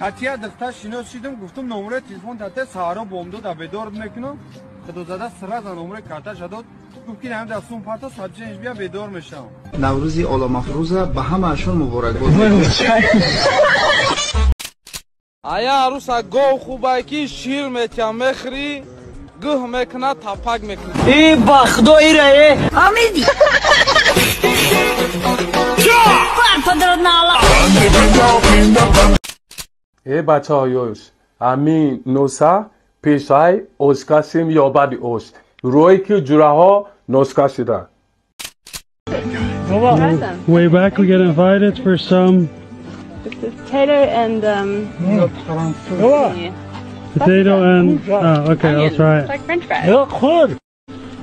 قطعه دفتر شناس شدم گفتم نمره تلفن تاته سهارا بومدو دا بدار میکنم خدا زده سرات نمره کارت شد گفت که هم دستون پاتا ساعتش بیا بدار میشم نوروزی آلا مفروزه به همه اشون مبارک باد آیا عروسا گو خوبه کی شیر میتیا مخری گه میکنه تپک میکنه ای بخدو ایره آمیدی ای بچه هایوش امی نوسا پیشای اوشکاشیم یا بعدی اوش روی که جوره ها نوشکا شده Way back we get invited for some potato and potato and okay, I'll try it. like French fries. یا خور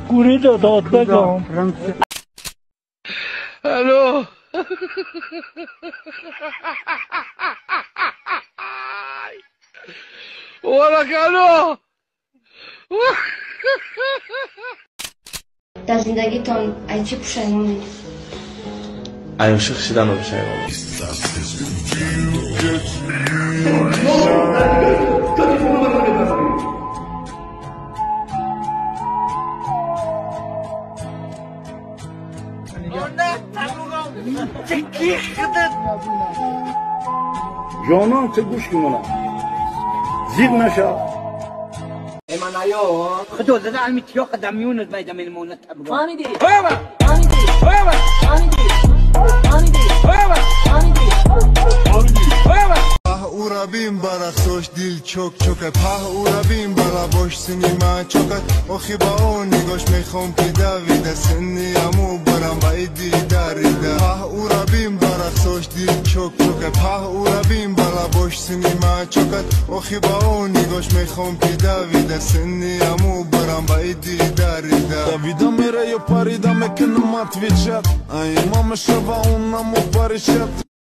گوریدو داد بگم الو ولا کانو در زندگیتان از چی پشیمونید؟ عاشق شدن رو پشیمونم. جانان چه گوش کنم زیر نشا ایمان ایو خدو زده علمی تیو خدمیونت باید میلمونت تبگم آمیدی بابا آمیدی بابا آمیدی آمیدی بابا آمیدی پاه او را بیم برخصوش دیل چوک چوکت پاه او را بیم بالا باش سینیما چوکت اخی با اون نگاش میخوام که دویده سنی امو برم بایدی داریده پاه او را بیم برخصوش دیل چوک چوکت پاه او را بیم بالا باش سینیما چوکت اخی با اون نگاش میخوام که دویده سنی امو برم بایدی داریده دویده میره یا پاریده میکنم اتویچت ایما مشوه اون نمو پاریشت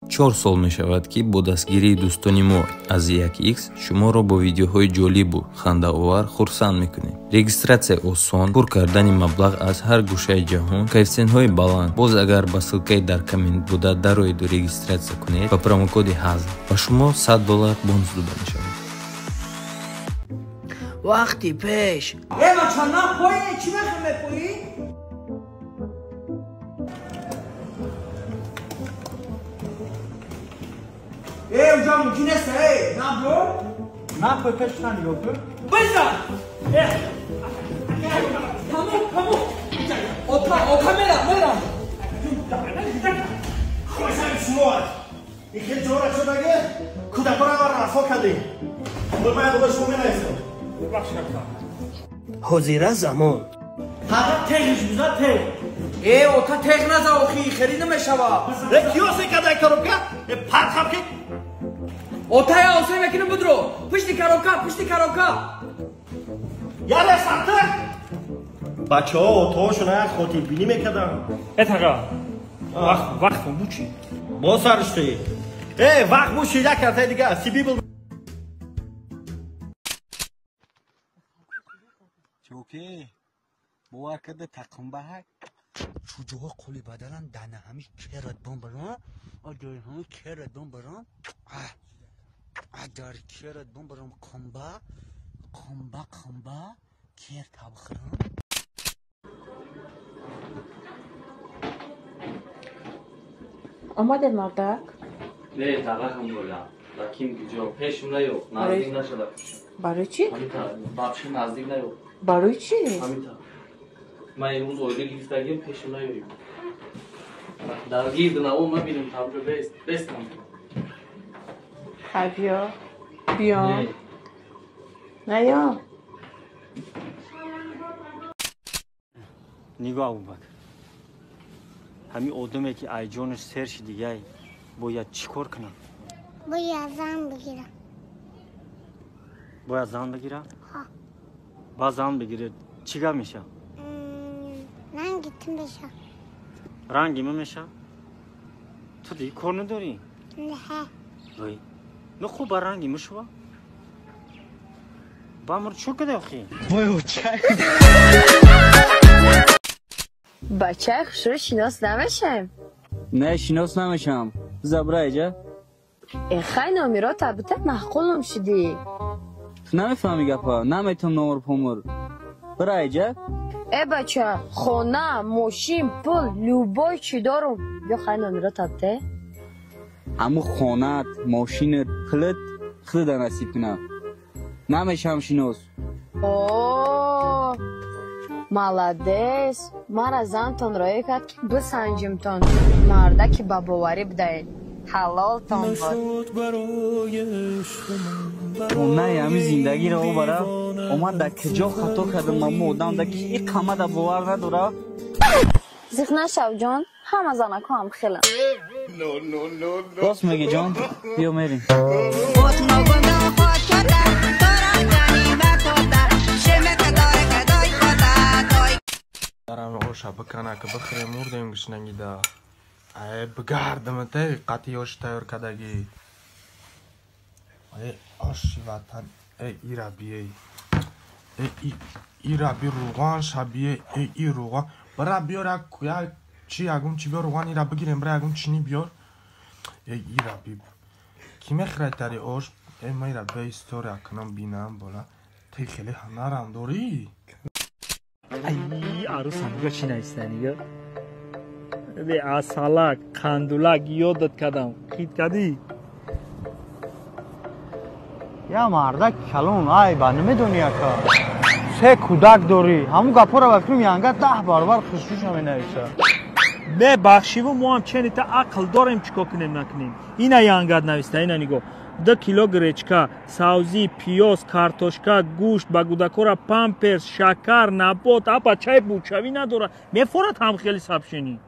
4 сол мешавад ки бо дастгирии дӯстони мо аз 1x шуморо бо видеоҳои ҷолибу хандаовар хурсанд мекунем. Регистратсия осон, пур кардани маблағ аз ҳар гӯшаи ҷаҳон, коэффициентҳои баланд. Боз агар ба ссилкаи дар коммент буда дароеду регистратсия кунед ба промокоди ҳазл ба шумо $100 бонус дода мешавад. وقتی پیش بچه‌ها نه پایین چی بخوام بپویی اونجا ممکنه نه برو نه پای پشتن یا برو بزن تموم اوتا میرم خوشم شمار این خیلی جورا شد اگه کودکان را رفا کردی باید رو به شما میرسیم حضیره زمان حقا تیغش بزن تیغ اوتا تیغ نزا اوخی خیلی نمیشوا کیوسی کده کروکا پرد هم که اوتا یا اوسای مکنم بدرو پشتی کروکا یاله سمتر بچه ها اوتاشون ها خودی بینی میکدن اتاقا وقت بوچی با سرشتی وقت بوچی یک کرده دیگه سیبی بل چوکی باور کرده تقم به چوجوها قولی بدلن دنه همیش کرد بون برام آجای همی کرد بون برام اگر کرد بون برام کمبا کر تبخرم آماده مردک؟ نه تقاهم بودم لکن جو پیشم نیو نزدیک نشده برای چی؟ همیتا بابشی نزدیک نیو برای چی؟ همیتا من امروز اویده گرفتگیم پیشم نیویم در گیرد نوو من بینم تابلو بست کم بیام نه یا نگاه اومد همین آدمی که ایجانش سرش دیگه باید چیکار کنم؟ باید زن بگیرم ها با زن بگیره چیکار میشه؟ رنگتون بشه رنگی میشه؟ تو دیگه کار نداری؟ نه نه خوب رنگی میشه با مر چو کده آخی؟ بچه خوش رو شناس نمیشم نه شناس نمیشم زبره ایجا خیلی نامیرا تبته محقول نمشدی نمیفهمی گپا نمیتونم نمر پامر برای جا بچه خونه ماشین پول لوبای چی دارم بیا خیلی نامیرا تبته همو خونت ماشینت پلت خود نصیب کنم نمیشه همشینوز اوه مالادس مرا زنتان رای کرد که بسنجمتان مرده که با باوری بدهید حلالتان بود نه همین زندگی رو برای اومد در کجا خطا کردم من آدم در که این قمه در باور نداره زیخ نشو جان همه زنکو هم خیلی راست میگی جان بیا میریم دارم اوشا بکنه که بخیره موردیم گشنگی دا ای بگردم تی قطعی اوش تایر کدگی ای آشی وطن ای ایرا بیه ای ایرا بی روغان شبیه ای روغان برا بیار کویا چی اگون چی بیار روغان ایرا بگیریم برا اگون چینی بیار ای ایرا بی کیمه خیلی تاری اوش ای ما ایرا به استوری اکنم بینم بالا تی خیلی هنرم دوری ای عروس همگاه چی نیستنی به اصالک قندولک یادت کردم خید کردی یا مردک کلون ای با نمیدونی که سه کودک داری همون گپا رو بکنیم یانگه 10 برابر خشوش هم نویسه ببخشی و ما هم چنین تا عقل داریم چیکار کنیم نکنیم اینا یانگه نویسته اینا نگو 2 کیلو گریچکا سبزی پیاز کارتوشکا گوشت با گودکورا پامپرس شکر نبات اپا چای بوچوی نداره میفورد هم خیلی سبشنی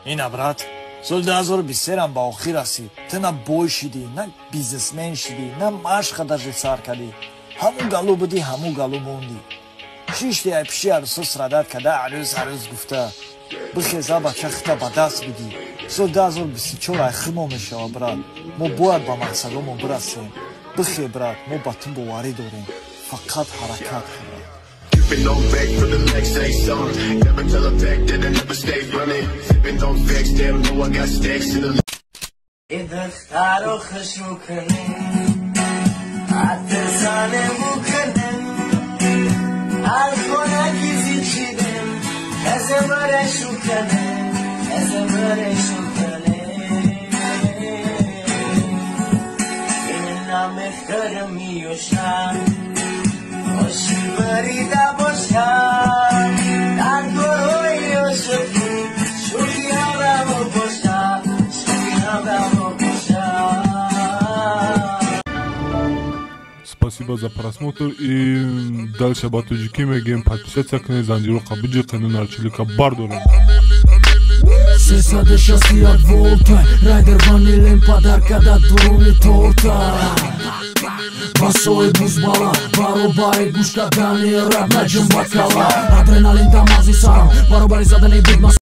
اینا برات سال 2023 هم با آخر رسید تو نه بوی شدی نه بیزنسمن شدی نه مشق داشتی سر کردی همون گلو بودی همون گلو موندی 6 دیگه پیشی عروس ردت کده عروس گفته بخیزه بچه خیلی با دست بدی سال 2024 خیلی میشه برات ما باید با مقصدمون برسیم بخی برات ما با تو باوری داریم فقط حرکت کنیم Sipping on back for the next day song. Never tell a fact that I never stay running. Sipping on facts, damn, know I got stacks in the. دخترو خشو کنیم عطرزانه مو کنیم هر خونکی زیچیدیم ازه برشو کنیم ازه برشو کنیم این نامه خرمیوشم خوشی بریده باشم در گروهی و شوخی آدم و باشم شوخی آدم و باشم Спасибо за просмотр и дальше батуджики мегем подписаться к Занжиру Кабиджи канал Чилика Бардора. 360 volta Райдер ванилен подарка да дуруни торта Басои бузбала баробари гушка дани раб наҷм бакала Адреналин дамази сарам баробари задани бигмас